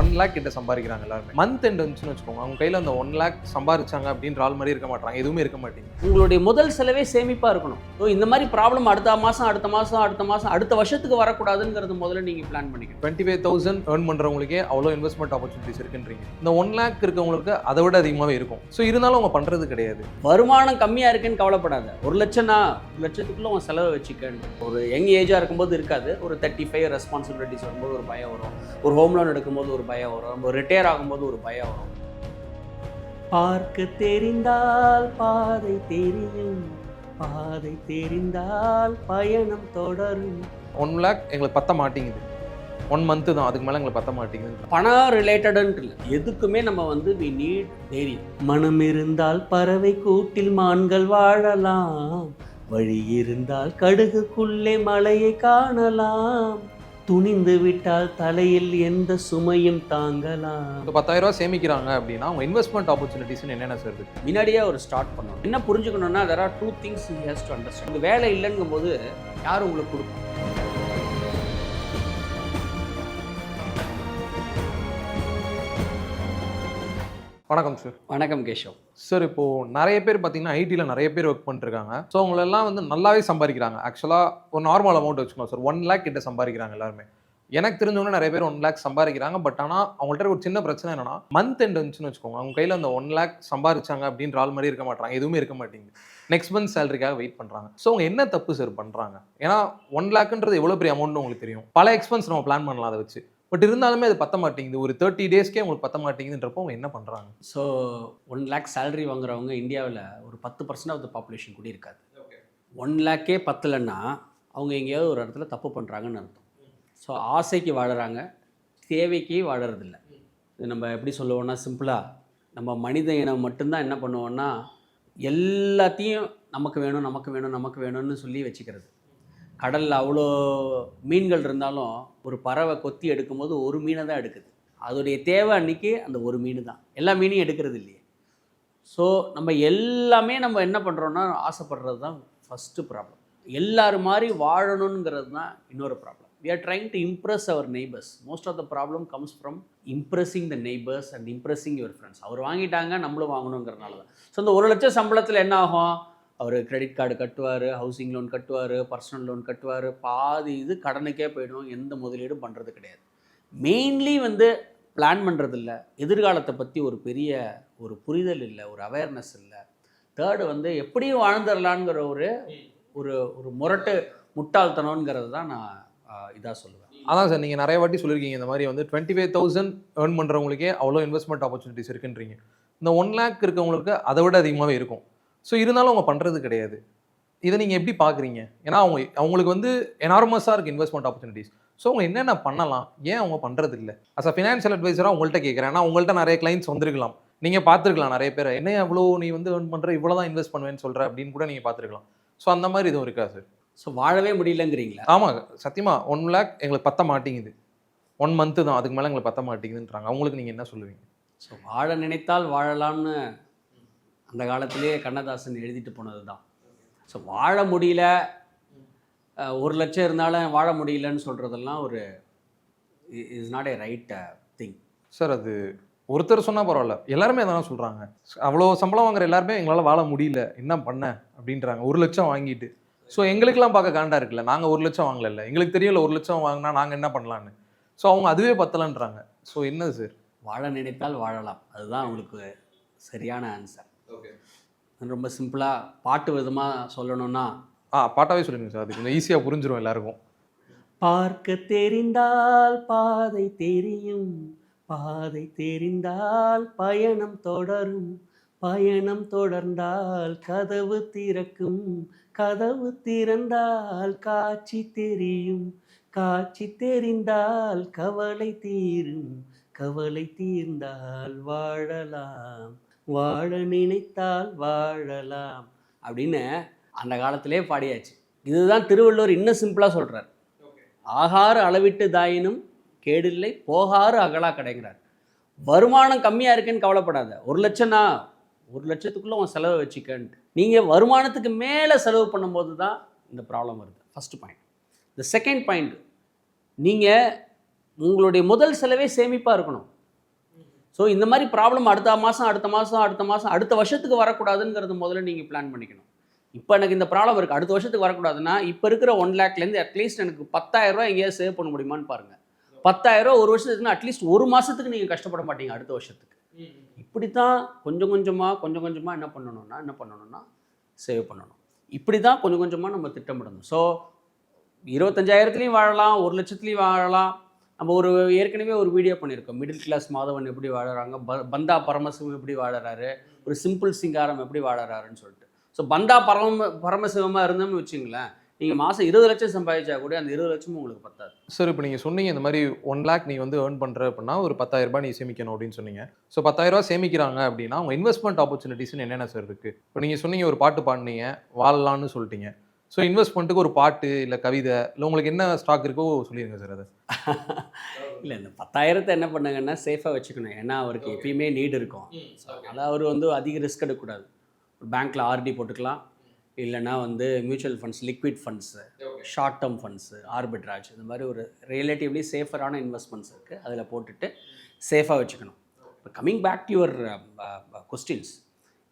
1 lakh கிட்ட சம்பாதிக்கிறாங்க எல்லாருமே. மந்த் எண்ட் வந்துச்சுன்னு வச்சுக்கோங்க, அவங்க கையில் அந்த 1 lakh சம்பாதிச்சாங்க அப்படின்ற ஆள் மாதிரி இருக்க மாட்டாங்க, எதுவுமே இருக்க மாட்டேங்க. உங்களுடைய முதல் செலவே சேமிப்பாக இருக்கணும். ஸோ இந்த மாதிரி ப்ராப்ளம் அடுத்த மாதம் அடுத்த வருஷத்துக்கு வரக்கூடாதுங்கிறது முதல்ல நீங்கள் பிளான் பண்ணிக்கணும். 25,000 ஏர்ன் பண்ணுறவங்களுக்கே அவ்வளோ இன்வெஸ்ட்மெண்ட் ஆப்பர்ச்சுனிட்டிஸ் இருக்குன்றீங்க. இந்த 1 lakh இருக்கவங்களுக்கு அதை விட அதிகமாகவே இருக்கும். ஸோ இருந்தாலும் அவங்க பண்ணுறது கிடையாது. வருமானம் கம்மியாக இருக்குன்னு கவலைப்படாத. 1,00,000 1 லட்சத்துக்குள்ள உன் செலவை வச்சுக்கணும். ஒரு யங் ஏஜாக இருக்கும்போது இருக்காது. ஒரு 35 ரெஸ்பான்சிபிலிட்டிஸ் வரும்போது ஒரு பயம் வரும். ஒரு ஹோம் லோன் எடுக்கும்போது ஒரு பயம் வரும். நம்ம ரிட்டையர் ஆகும்போது ஒரு பயம் வரும். பார்க்க தெரிந்தால் பாதை தெரியும், பாதை தெரிந்தால் பயணம் தொடரும். 1 lakh எங்களுக்கு பத்த மாட்டேங்குது, 1 month தான், அதுக்கு மேலே எங்களுக்கு பத்த மாட்டேங்குது. பணம் ரிலேட்டடுன்ட்டு இல்லை, எதுக்குமே நம்ம வி நீட் தைரியம். மனம் இருந்தால் பறவை கூட்டில் மான்கள் வாழலாம், வழி இருந்தால் கடுகுக்குள்ளே மலையை காணலாம், துணிந்து விட்டால் தலையில் எந்த சுமையும் தாங்கலாம். இப்போ 10,000 ரூபா சேமிக்கிறாங்க அப்படின்னா அவங்க இன்வெஸ்ட்மெண்ட் ஆப்பர்ச்சுனிட்டிஸ் என்னென்ன சார் இருக்கு? முன்னாடியே ஒரு ஸ்டார்ட் பண்ணணும். என்ன புரிஞ்சுக்கணும்னா there are 2 things he has to understand. இந்த வேலை இல்லைங்கும் போது யார் உங்களுக்கு கொடுக்கும்? வணக்கம் சார். வணக்கம் கேஷவ் சார். இப்போது நிறைய பேர் பார்த்தீங்கன்னா ஐடியில் நிறைய பேர் ஒர்க் பண்ணிருக்காங்க. ஸோ அவங்களெல்லாம் நல்லாவே சம்பாதிக்கிறாங்க. ஆக்சுவலாக ஒரு நார்மல் அமௌண்ட் வச்சுக்கணும் சார், 1 lakh கிட்ட சம்பாதிக்கிறாங்க எல்லாருமே. எனக்கு தெரிஞ்சவங்க நிறைய பேர் 1 lakh சம்பாதிக்கிறாங்க. பட் ஆனால் அவங்கள்ட்ட ஒரு சின்ன பிரச்சனை என்னன்னா, மந்த் எண்ட் வந்துச்சுன்னு வச்சுக்கோங்க, அவங்க கையில் அந்த 1 lakh சம்பாதிச்சாங்க அப்படின்ற ஆள் மாதிரி இருக்க மாட்டாங்க, எதுவுமே இருக்க மாட்டேங்குது. நெக்ஸ்ட் மந்த் சேலரிக்காக வெயிட் பண்ணுறாங்க. ஸோ அவங்க என்ன தப்பு சார் பண்ணுறாங்க? ஏன்னா 1 lakhன்றது எவ்வளோ பெரிய அமௌண்ட்னு உங்களுக்கு தெரியும். பல எக்ஸ்பென்ஸ் நம்ம பிளான் பண்ணலாம் அதை வச்சு. பட் இருந்தாலுமே அது பத்த மாட்டேங்குது. ஒரு 30 டேஸ்க்கே உங்களுக்கு பத்த மாட்டேங்குதுன்றப்போ அவங்க என்ன பண்ணுறாங்க? ஸோ 1 lakh சேலரி வாங்குறவங்க இந்தியாவில் ஒரு 10% ஆஃப் த பாப்புலேஷன் கூட இருக்காது. 1 lakhே பத்தலைன்னா அவங்க எங்கேயாவது ஒரு இடத்துல தப்பு பண்ணுறாங்கன்னு அர்த்தம். ஸோ ஆசைக்கு வாழறாங்க, தேவைக்கு வாழறதில்ல. இது நம்ம எப்படி சொல்லுவோம்னா, சிம்பிளாக நம்ம மனித இனம் மட்டும்தான் என்ன பண்ணுவோம்னா, எல்லாத்தையும் நமக்கு வேணும் நமக்கு வேணும் நமக்கு வேணும்னு சொல்லி வச்சுக்கிறது. கடலில் அவ்வளோ மீன்கள் இருந்தாலும் ஒரு பறவை கொத்தி எடுக்கும்போது ஒரு மீனை தான் எடுக்குது. அதோடைய தேவை அன்றைக்கி அந்த ஒரு மீன் தான், எல்லா மீனையும் எடுக்கிறது இல்லையே. ஸோ நம்ம எல்லாமே நம்ம என்ன பண்ணுறோன்னா ஆசைப்படுறது தான் ஃபஸ்ட்டு ப்ராப்ளம். எல்லோரும் மாதிரி வாழணுங்கிறது தான் இன்னொரு problem. We are trying to impress our neighbors. Most of the problem comes from impressing the neighbors and impressing your friends. அவர் வாங்கிட்டாங்க நம்மளும் வாங்கணுங்கிறனால தான். ஸோ இந்த 1 லட்சம் சம்பளத்தில் என்ன ஆகும்? அவர் கிரெடிட் கார்டு கட்டுவார், ஹவுசிங் லோன் கட்டுவார், பர்சனல் லோன் கட்டுவார், பாதி இது கடனுக்கே போயிடும், எந்த முதலீடும் பண்ணுறது கிடையாது. மெயின்லி பிளான் பண்ணுறது இல்லை, எதிர்காலத்தை பற்றி ஒரு பெரிய ஒரு புரிதல் இல்லை, ஒரு அவேர்னஸ் இல்லை. தேர்டு எப்படியும் வாழ்ந்துடலான்ங்கிற ஒரு ஒரு ஒரு முரட்டு முட்டாள்தனங்கிறது தான் நான் இதாக சொல்லுவேன். அதான் சார், நீங்கள் நிறைய வாட்டி சொல்லியிருக்கீங்க இந்த மாதிரி 25,000 ஏர்ன் பண்ணுறவங்களுக்கே அவ்வளோ இன்வெஸ்ட்மெண்ட் ஆப்பர்ச்சுனிட்டிஸ் இருக்குன்றீங்க. இந்த 1 lakh இருக்கவங்களுக்கு அதை விட அதிகமாகவே இருக்கும். ஸோ இருந்தாலும் அவங்க பண்ணுறது கிடையாது. இதை நீங்கள் எப்படி பார்க்குறீங்க? ஏன்னா அவங்களுக்கு எனார்மஸாக இருக்குது இன்வெஸ்ட்மெண்ட் ஆப்பர்ச்சுனிட்டிஸ். ஸோ அவங்க என்னென்ன பண்ணலாம், ஏன் அவங்க பண்ணுறது இல்லை? அஸ் அ ஃபினான்ஷியல் அட்வைசராக உங்கள்கிட்ட கேட்குறேன். ஏன்னா உங்கள்கிட்ட நிறைய கிளைண்ட்ஸ் வந்திருக்கலாம், நீங்கள் பார்த்துருக்கலாம் நிறைய பேர். என்ன எவ்வளோ நீ ஏர்ன் பண்ணுற, இவ்வளோ தான் இன்வெஸ்ட் பண்ணுவேன்னு சொல்கிற அப்படின்னு கூட நீங்கள் பார்த்துருக்கலாம். ஸோ அந்த மாதிரி இதுவும் இருக்கா சார்? ஸோ வாழவே முடியலங்கிறீங்களா? ஆமாங்க, சத்தியமாக 1 lakh எங்களுக்கு பத்த மாட்டேங்குது, 1 month தான், அதுக்கு மேலே எங்களுக்கு பத்த மாட்டேங்குதுன்றாங்க. அவங்களுக்கு நீங்கள் என்ன சொல்லுவீங்க? ஸோ வாழ நினைத்தால் வாழலாம்னு அந்த காலத்திலேயே கண்ணதாசன் எழுதிட்டு போனது தான். ஸோ வாழ முடியல, 1 லட்சம் இருந்தாலும் வாழ முடியலன்னு சொல்கிறதெல்லாம் ஒரு is not a right thing sir. அது ஒருத்தர் சொன்னால் பரவாயில்ல, எல்லாருமே அதான் சொல்கிறாங்க. அவ்வளோ சம்பளம் வாங்குற எல்லாருமே எங்களால் வாழ முடியல, என்ன பண்ண அப்படின்றாங்க. 1 லட்சம் வாங்கிட்டு. ஸோ எங்களுக்கெல்லாம் பார்க்க காண்டா இருக்குல்ல, நாங்கள் 1 லட்சம் வாங்கல, எங்களுக்கு தெரியல 1 லட்சம் வாங்கினா நாங்கள் என்ன பண்ணலான்னு. ஸோ அவங்க அதுவே பத்தலன்றாங்க. ஸோ என்னது சார்? வாழ நினைத்தால் வாழலாம், அதுதான் அவங்களுக்கு சரியான ஆன்சர். ஓகே, ரொம்ப சிம்பிளாக பாட்டு விதமாக சொல்லணும்னா பாட்டாவே சொல்லுங்க சார், அது கொஞ்சம் ஈஸியாக புரிஞ்சிடும் எல்லாருக்கும். பார்க்க தெரிந்தால் பாதை தெரியும், பாதை தெரிந்தால் பயணம் தொடரும், பயணம் தொடர்ந்தால் கதவு திறக்கும், கதவு திறந்தால் காட்சி தெரியும், காட்சி தெரிந்தால் கவலை தீரும், கவலை தீர்ந்தால் வாழலாம், வாழ நினைத்தால் வாழலாம் அப்படின்னு அந்த காலத்திலே பாடியாச்சு. இதுதான் திருவள்ளுவர் இன்னும் சிம்பிளாக சொல்கிறார். ஆகாறு அளவிட்டு தாயினும் கேடில்லை, போகாறு அகலா கடைங்கிறார். வருமானம் கம்மியாக இருக்குன்னு கவலைப்படாத. 1 லட்சம்னா 1 லட்சத்துக்குள்ளே உன் செலவை வச்சுக்கன்ட்டு நீங்கள் வருமானத்துக்கு மேலே செலவு பண்ணும்போது தான் இந்த ப்ராப்ளம் வருது. First point. இந்த செகண்ட் பாயிண்ட், நீங்கள் உங்களுடைய முதல் செலவே சேமிப்பாக இருக்கணும். ஸோ இந்த மாதிரி ப்ராப்ளம் அடுத்த மாதம் அடுத்த வருஷத்துக்கு வரக்கூடாதுங்கிறது முதல்ல நீங்கள் பிளான் பண்ணிக்கணும். இப்போ எனக்கு இந்த ப்ராப்ளம் இருக்குது, அடுத்த வருஷத்துக்கு வரக்கூடாதுன்னா இப்போ இருக்கிற 1 lakhலேருந்து அட்லீஸ்ட் எனக்கு 10,000 எங்கேயாவது சேவ் பண்ண முடியுமான்னு பாருங்கள். 10,000 ஒரு வருஷத்துக்குன்னா அட்லீஸ்ட் ஒரு மாதத்துக்கு நீங்கள் கஷ்டப்பட மாட்டீங்க அடுத்த வருஷத்துக்கு. இப்படி தான் கொஞ்சம் கொஞ்சமாக என்ன பண்ணணும்னா சேவ் பண்ணணும். இப்படி தான் கொஞ்சம் கொஞ்சமாக நம்ம திட்டமிடணும். ஸோ 25,000த்துலேயும் வாழலாம், 1,00,000த்துலேயும் வாழலாம். நம்ம ஏற்கனவே ஒரு வீடியோ பண்ணியிருக்கோம், மிடில் கிளாஸ் மாதவன் எப்படி வாழறாங்க, பந்தா பரமசிவம் எப்படி வாழறாரு, ஒரு சிம்பிள் சிங்காரம் எப்படி வாழறாருன்னு சொல்லிட்டு. ஸோ பந்தா பரமசிவமாக இருந்தோம்னு வச்சுங்களேன், நீங்கள் மாதம் 20 லட்சம் சம்பாதிச்சா கூட அந்த 20 லட்சமும் உங்களுக்கு பத்தாது. சார் இப்போ நீங்கள் சொன்னீங்க இந்த மாதிரி 1 lakh நீ வந்து ஏர்ன் பண்ணுற அப்படின்னா ஒரு 10,000 நீ சேமிக்கணும் அப்படின்னு சொன்னீங்க. ஸோ 10,000 சேமிக்கிறாங்க அப்படின்னா அவங்க இன்வெஸ்ட்மெண்ட் ஆப்பர்ச்சுனிட்டிஸ்னு என்னென்ன சார் இருக்குது? இப்போ நீங்கள் சொன்னீங்க ஒரு பாட்டு பாடினீங்க, வாழலான்னு சொல்லிட்டீங்க. ஸோ இன்வெஸ்ட்மெண்ட்டுக்கு ஒரு பாட்டு இல்லை கவிதை இல்லை உங்களுக்கு என்ன ஸ்டாக் இருக்கோ சொல்லிடுங்க சார் அதை. இல்லை, இந்த 10,000 என்ன பண்ணுங்கன்னா சேஃபாக வச்சுக்கணும். ஏன்னா அவருக்கு எப்பயுமே நீடு இருக்கும். ஸோ அதனால் அவர் வந்து அதிக ரிஸ்க் எடுக்கக்கூடாது. ஒரு பேங்க்கில் ஆர்டி போட்டுக்கலாம், இல்லைனா வந்து mutual funds, liquid funds, short term funds, arbitrage, இந்த மாதிரி ஒரு ரிலேட்டிவ்லி சேஃபரான இன்வெஸ்ட்மெண்ட்ஸ் இருக்குது, அதில் போட்டுட்டு சேஃபாக வச்சுக்கணும். இப்போ coming back to your questions,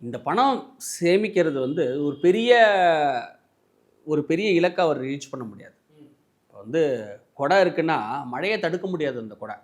இந்த பணம் சேமிக்கிறது வந்து ஒரு பெரிய இலக்கை அவர் ரீச் பண்ண முடியாது. இப்போ வந்து குடை இருக்குன்னா மழையை தடுக்க முடியாது. அந்த குடை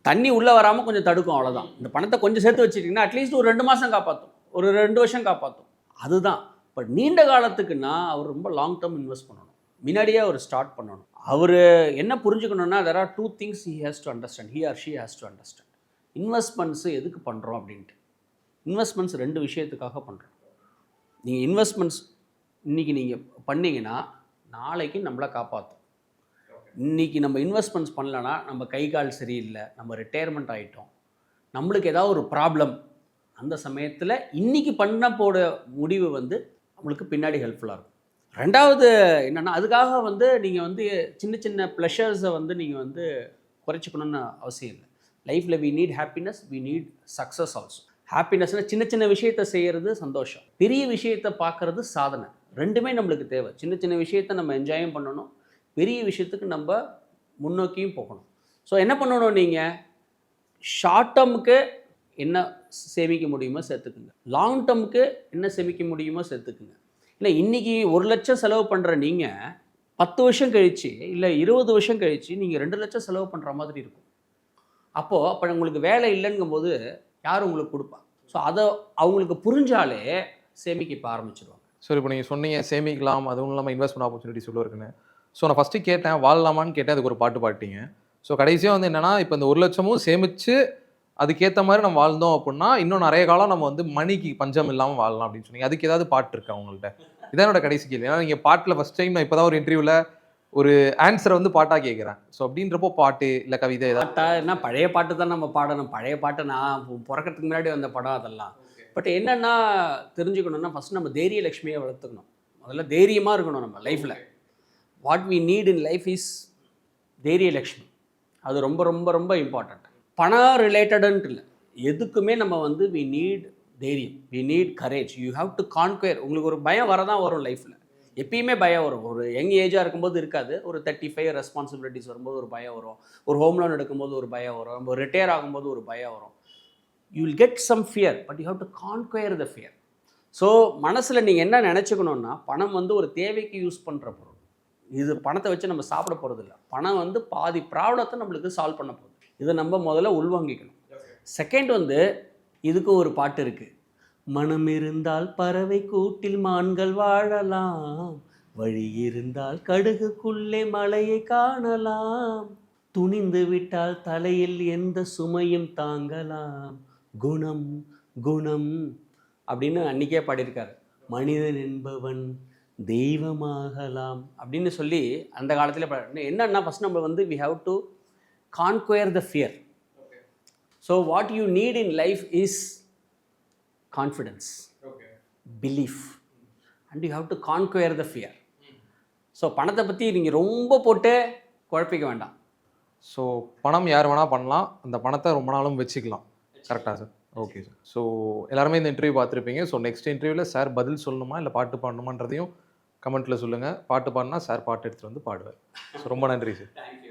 தண்ணி உள்ளே வராமல் கொஞ்சம் தடுக்கும், அவ்வளோதான். இந்த பணத்தை கொஞ்சம் சேர்த்து வச்சுட்டிங்கன்னா அட்லீஸ்ட் ஒரு 2 மாதம் காப்பாற்றும், ஒரு 2 வருஷம் காப்பாற்றும், அதுதான். பட் நீண்ட காலத்துக்குன்னா அவர் ரொம்ப லாங் டேர்ம் இன்வெஸ்ட் பண்ணணும், முன்னாடியே அவர் ஸ்டார்ட் பண்ணணும். அவர் என்ன புரிஞ்சுக்கணுன்னா, there are 2 things he has to understand, he or she has to understand. Investments எதுக்கு பண்ணுறோம் அப்படின்ட்டு. இன்வெஸ்ட்மெண்ட்ஸ் 2 விஷயத்துக்காக பண்ணுறோம். நீங்கள் இன்வெஸ்ட்மெண்ட்ஸ் இன்றைக்கி நீங்கள் பண்ணிங்கன்னா நாளைக்கு நம்மளை காப்பாற்றும். இன்றைக்கி நம்ம இன்வெஸ்ட்மெண்ட்ஸ் பண்ணலன்னா நம்ம கை கால் சரியில்லை, நம்ம ரிட்டையர்மெண்ட் ஆகிட்டோம், நம்மளுக்கு ஏதாவது ஒரு ப்ராப்ளம், அந்த சமயத்தில் இன்றைக்கி பண்ண முடிவு வந்து நம்மளுக்கு பின்னாடி ஹெல்ப்ஃபுல்லாக இருக்கும். ரெண்டாவது என்னென்னா, அதுக்காக வந்து நீங்கள் வந்து சின்ன சின்ன ப்ளஷர்ஸை வந்து நீங்கள் வந்து குறைச்சிக்கணும்னு அவசியம் இல்லை. லைஃப்பில் we need happiness, we need success also. ஹாப்பினஸ்னால் சின்ன சின்ன விஷயத்தை செய்கிறது சந்தோஷம், பெரிய விஷயத்தை பார்க்குறது சாதனை. ரெண்டுமே நம்மளுக்கு தேவை. சின்ன சின்ன விஷயத்தை நம்ம என்ஜாயும் பண்ணணும், பெரிய விஷயத்துக்கு நம்ம முன்னோக்கியும் போகணும். ஸோ என்ன பண்ணணும், நீங்கள் ஷார்ட் டேர்முக்கு என்ன சேமிக்க முடியுமோ சேர்த்துக்குங்க, லாங் டேர்முக்கு என்ன சேமிக்க முடியுமோ சேர்த்துக்குங்க. இல்லை இன்றைக்கி 1 லட்சம் செலவு பண்ணுற நீங்கள் 10 வருஷம் கழித்து இல்லை 20 வருஷம் கழித்து நீங்கள் 2 லட்சம் செலவு பண்ணுற மாதிரி இருக்கும். அப்போ உங்களுக்கு வேலை இல்லைங்கும்போது யார் உங்களுக்கு கொடுப்பா? ஸோ அதை அவங்களுக்கு புரிஞ்சாலே சேமிக்க இப்போ ஆரம்பிச்சிடுவாங்க. சார் இப்போ நீங்கள் சொன்னீங்க சேமிக்கலாம், அதுவும் இல்லாமல் இன்வெஸ்ட்மெண்ட் ஆப்பர்ச்சுனிட்டிஸ் உள்ள இருக்குன்னு. ஸோ நான் ஃபஸ்ட்டு கேட்டேன் வாழலாமான்னு கேட்டேன், அதுக்கு ஒரு பாட்டு பாட்டிங்க. ஸோ கடைசியாக வந்து என்னென்னா, இப்போ இந்த 1 லட்சமும் சேமித்து அதுக்கேற்ற மாதிரி நம்ம வாழ்ந்தோம் அப்படின்னா இன்னும் நிறைய காலம் நம்ம வந்து மணிக்கு பஞ்சம் இல்லாமல் வாழலாம் அப்படின்னு சொன்னீங்க. அதுக்கு ஏதாவது பாட்டு இருக்கா உங்கள்கிட்ட? இதான் என்னோட கடைசி கேள்வி. ஏன்னா நீங்கள் பாட்டில் ஃபஸ்ட் டைம் நான் இப்போ தான் ஒரு இன்டர்வியூவில் ஒரு ஆன்சரை வந்து பாட்டாக கேட்குறேன். ஸோ அப்படின்றப்போ பாட்டு இல்லை கவிதை ஏதாவது? என்ன பழைய பாட்டு தான் நம்ம பாடணும். பழைய பாட்டு நான் பிறக்கிறதுக்கு முன்னாடி வந்த படம் அதெல்லாம். பட் என்னென்னா தெரிஞ்சுக்கணுன்னா, ஃபஸ்ட் நம்ம தைரியலட்சுமியை வளர்த்துக்கணும். முதல்ல தைரியமாக இருக்கணும் நம்ம லைஃப்பில். What we need in life is தைரியலட்சுமி. அது ரொம்ப ரொம்ப ரொம்ப இம்பார்ட்டண்ட். பணம் ரிலேட்டடுன்ட்டு இல்லை, எதுக்குமே நம்ம வந்து வி நீட் தைரியம், we need courage. You have to conquer. உங்களுக்கு ஒரு பயம் வரதான் வரும் லைஃப்பில், எப்பயுமே பயம் வரும். ஒரு யங் ஏஜாக இருக்கும்போது இருக்காது, ஒரு 35 ரெஸ்பான்சிபிலிட்டிஸ் வரும்போது ஒரு பயம் வரும், ஒரு ஹோம் லோன் எடுக்கும்போது ஒரு பயம் வரும், நம்ம ரிட்டையர் ஆகும்போது ஒரு பயம் வரும். You will get some fear, but you have to conquer the fear. So மனசில் நீங்கள் என்ன நினச்சிக்கணுன்னா, பணம் வந்து ஒரு தேவைக்கு யூஸ் பண்ணுற பொருள். இது பணத்தை வச்சு நம்ம சாப்பிட போகிறது இல்லை. பணம் வந்து பாதி ப்ராப்ளத்தை நம்மளுக்கு சால்வ் பண்ண போகுது. இதை நம்ம முதல்ல உள்வாங்கிக்கணும். செகண்ட் வந்து இதுக்கும் ஒரு பாட்டு இருக்குது. மனம் இருந்தால் பறவை கூட்டில் மான்கள் வாழலாம், வழி இருந்தால் கடுகுக்குள்ளே மலையை காணலாம், துணிந்து விட்டால் தலையில் எந்த சுமையும் தாங்கலாம், குணம் குணம் அப்படின்னு அன்றைக்கே பாடியிருக்காரு. மனிதன் என்பவன் தெய்வமாகலாம் அப்படின்னு சொல்லி அந்த காலத்தில் என்னன்னா, ஃபஸ்ட் நம்ம வந்து we have to conquer the fear. So what you need in life is confidence, belief, and you have to conquer the fear. So பணத்தை பற்றி நீங்கள் ரொம்ப போட்டு குழப்பிக்க வேண்டாம். ஸோ பணம் யார் வேணால் பண்ணலாம், அந்த பணத்தை ரொம்ப நாளும் வச்சுக்கலாம். கரெக்டாக சார்? Okay sir. ஸோ எல்லாருமே இந்த இன்டர்வியூ பார்த்துருப்பீங்க. ஸோ நெக்ஸ்ட் இன்டர்வியூவில் சார் பதில் சொல்லணுமா இல்லை பாட்டு பாடணுமான்றதையும் கமெண்ட்டில் சொல்லுங்கள். பாட்டு பாடினா சார் பாட்டு எடுத்துகிட்டு வந்து பாடுவார். ஸோ ரொம்ப நன்றி சார். தேங்க்யூ.